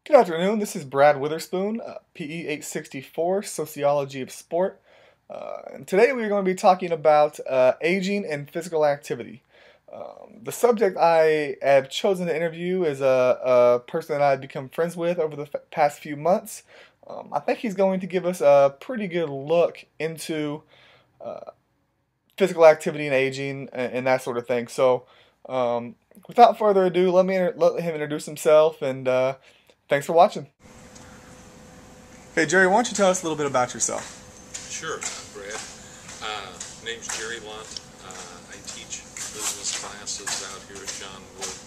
Good afternoon. This is Brad Witherspoon, PE 864, Sociology of Sport. And today we're going to be talking about aging and physical activity. The subject I have chosen to interview is a person that I've become friends with over the past few months. I think he's going to give us a pretty good look into physical activity and aging and that sort of thing. So, without further ado, let him introduce himself, and thanks for watching. Okay, Jerry, why don't you tell us a little bit about yourself? Sure, Brad. Name's Jerry Lunt. I teach business classes out here at John Wood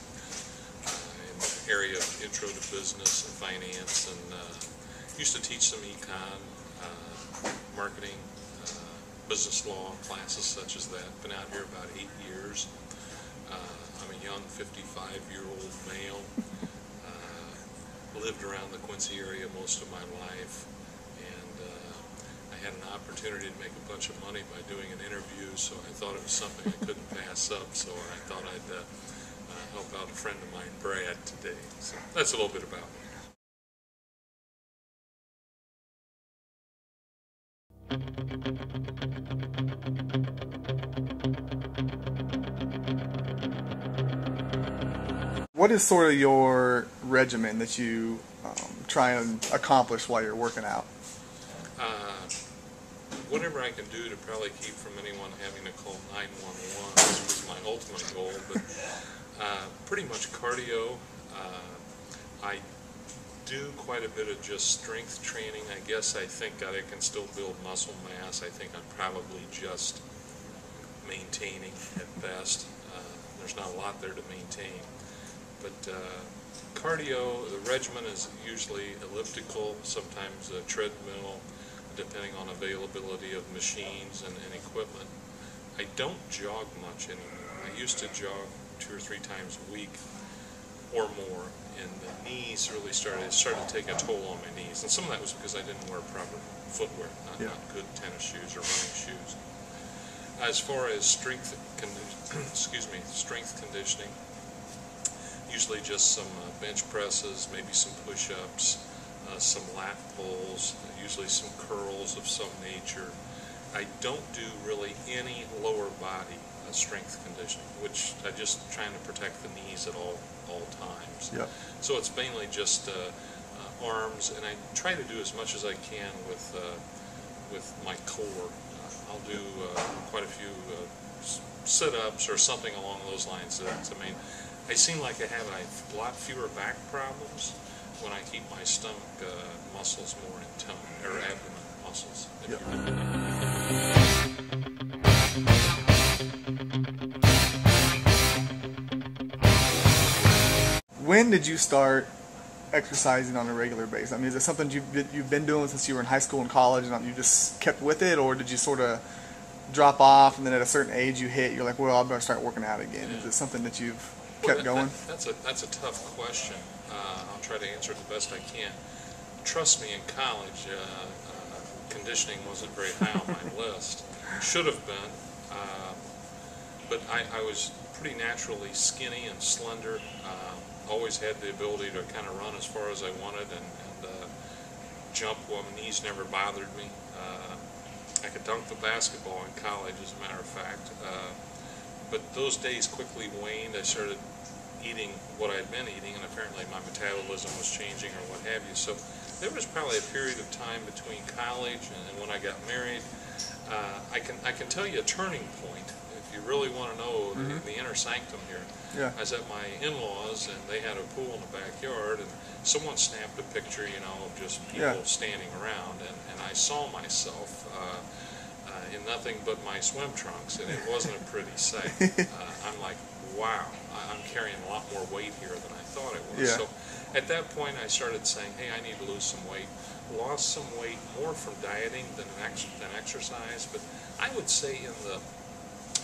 in the area of intro to business and finance, and used to teach some econ, marketing, business law classes such as that. Been out here about 8 years. I'm a young 55-year-old male. Lived around the Quincy area most of my life, and I had an opportunity to make a bunch of money by doing an interview, so I thought it was something I couldn't pass up, so I thought I'd help out a friend of mine, Brad, today. So that's a little bit about me. What is sort of your regimen that you try and accomplish while you're working out? Whatever I can do to probably keep from anyone having to call 911 is my ultimate goal, but pretty much cardio. I do quite a bit of just strength training. I guess I think that I can still build muscle mass. I think I'm probably just maintaining at best. There's not a lot there to maintain. But cardio, the regimen is usually elliptical, sometimes a treadmill, depending on availability of machines and equipment. I don't jog much anymore. I used to jog 2 or 3 times a week or more, and the knees really started to take a toll on my knees. And some of that was because I didn't wear proper footwear, not good tennis shoes or running shoes. As far as strength conditioning, usually just some bench presses, maybe some push-ups, some lat pulls, usually some curls of some nature. I don't do really any lower body strength conditioning, which I just trying to protect the knees at all times. Yep. So it's mainly just arms, and I try to do as much as I can with my core. I'll do quite a few sit-ups or something along those lines. I seem like I have a lot fewer back problems when I keep my stomach muscles more in tone, or abdomen muscles. When did you start exercising on a regular basis? I mean, is it something you've been doing since you were in high school and college, and you just kept with it, or did you sort of drop off, and then at a certain age you hit, you're like, well, I'm going to start working out again? Is it something that you've kept going? That's a tough question. I'll try to answer it the best I can. Trust me, in college, conditioning wasn't very high on my list. Should have been, but I was pretty naturally skinny and slender. Always had the ability to kind of run as far as I wanted and jump while my knees never bothered me. I could dunk the basketball in college, as a matter of fact. But those days quickly waned. I started eating what I'd been eating, and apparently my metabolism was changing or what have you. So there was probably a period of time between college and when I got married. I can tell you a turning point, if you really want to know the inner sanctum here. Yeah. I was at my in-laws, and they had a pool in the backyard, and someone snapped a picture, of just people standing around, and I saw myself in nothing but my swim trunks, and it wasn't a pretty sight. I'm like, wow, I'm carrying a lot more weight here than I thought I was. Yeah. So at that point I started saying, hey, I need to lose some weight. Lost some weight more from dieting than exercise, but I would say in the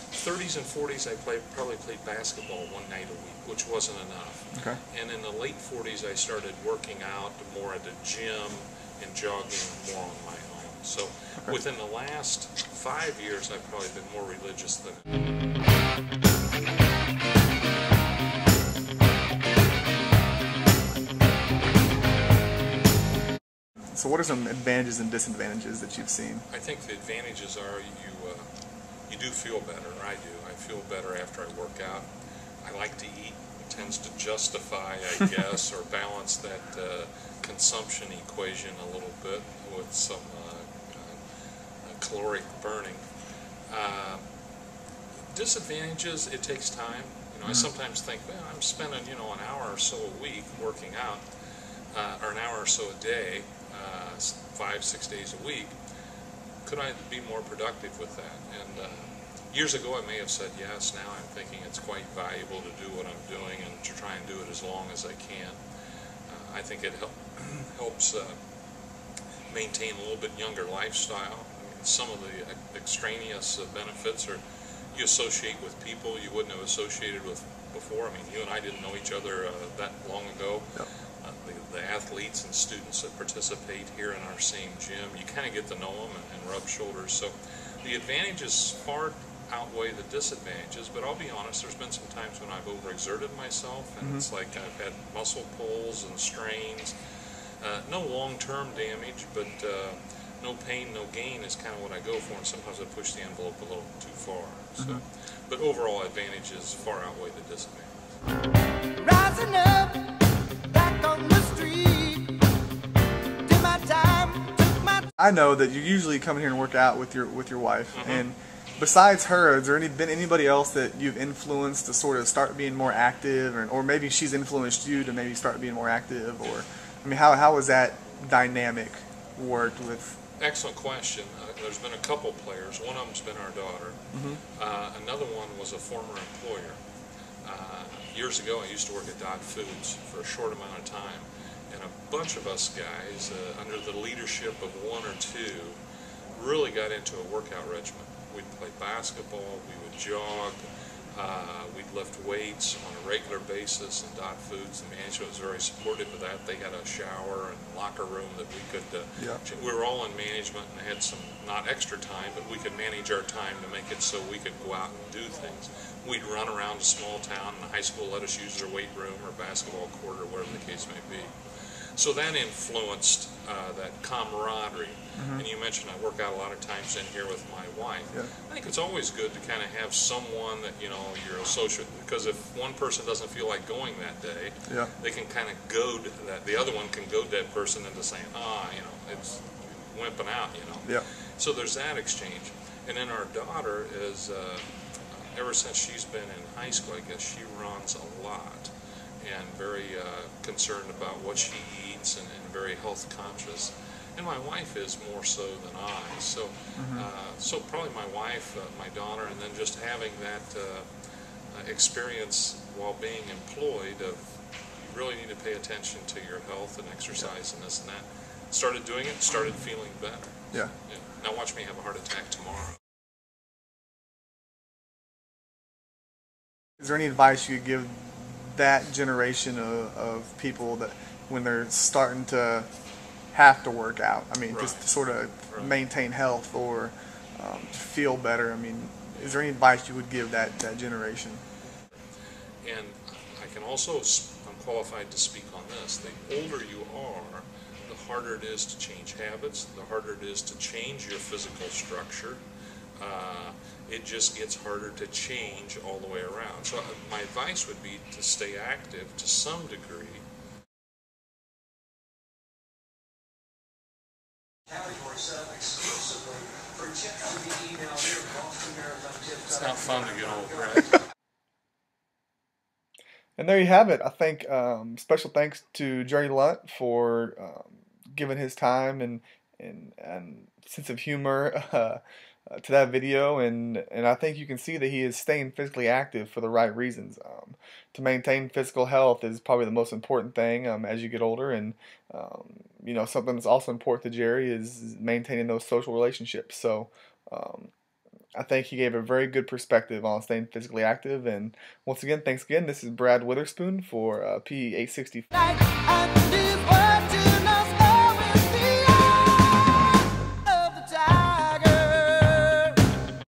30s and 40s I probably played basketball one night a week, which wasn't enough. Okay. And in the late 40s I started working out more at the gym and jogging more on my own. So within the last 5 years I've probably been more religious than So what are some advantages and disadvantages that you've seen? I think the advantages are you do feel better. I do. I feel better after I work out. I like to eat. It tends to justify, I guess, or balance that consumption equation a little bit with some caloric burning. Disadvantages, it takes time. I sometimes think, well, I'm spending, an hour or so a week working out, or an hour or so a day, 5-6 days a week. Could I be more productive with that? And years ago I may have said yes. Now I'm thinking it's quite valuable to do what I'm doing and to try and do it as long as I can. I think it helps maintain a little bit younger lifestyle. Some of the extraneous benefits are you associate with people you wouldn't have associated with before. You and I didn't know each other that long ago. Yep. The athletes and students that participate here in our same gym, you kind of get to know them and rub shoulders. So the advantages far outweigh the disadvantages, but I'll be honest, there's been some times when I've overexerted myself, and it's like I've had muscle pulls and strains. No long-term damage, but no pain, no gain is kind of what I go for, and sometimes I push the envelope a little too far. So, but overall advantages far outweigh the disadvantages. Rising up, back on the street, did my time, took my... I know that you usually come here and work out with your wife, and besides her, has there been anybody else that you've influenced to sort of start being more active, or maybe she's influenced you to maybe start being more active, or how has that dynamic worked with? Excellent question. There's been a couple players. One of them's been our daughter. Another one was a former employer. Years ago, I used to work at Dot Foods for a short amount of time, and a bunch of us guys, under the leadership of one or two, really got into a workout regimen. We'd play basketball, we would jog, we'd lift weights on a regular basis, and Dot Foods, the management was very supportive of that. They had a shower and locker room that we could, we were all in management and had some, not extra time, but we could manage our time to make it so we could go out and do things. We'd run around a small town, and the high school let us use their weight room or basketball court or whatever the case may be. So that influenced that camaraderie. And you mentioned I work out a lot of times in here with my wife. I think it's always good to kind of have someone that you're associated with, because if one person doesn't feel like going that day, they can kind of goad that. The other one can goad that person into saying, it's wimping out, So there's that exchange. And then our daughter is, ever since she's been in high school, I guess she runs a lot and very concerned about what she eats and very health conscious. And my wife is more so than I. So, so probably my wife, my daughter, and then just having that experience while being employed of you really need to pay attention to your health and exercise and this and that. Started doing it, started feeling better. Now watch me have a heart attack tomorrow. Is there any advice you could give that generation of people that when they're starting to have to work out, just to sort of maintain health or feel better? Is there any advice you would give that generation? And I can also, I'm qualified to speak on this, the older you are, the harder it is to change habits, the harder it is to change your physical structure. It just gets harder to change all the way around. So my advice would be to stay active to some degree. Category 7 exclusively for tips to be emailed here at Boston Marathon Tips. It's not fun to get old, right? And there you have it. I think special thanks to Jerry Lunt for giving his time and sense of humor to that video, and I think you can see that he is staying physically active for the right reasons. To maintain physical health is probably the most important thing as you get older, and something that's also important to Jerry is maintaining those social relationships. So I think he gave a very good perspective on staying physically active. And once again, thanks again. This is Brad Witherspoon for PE 864.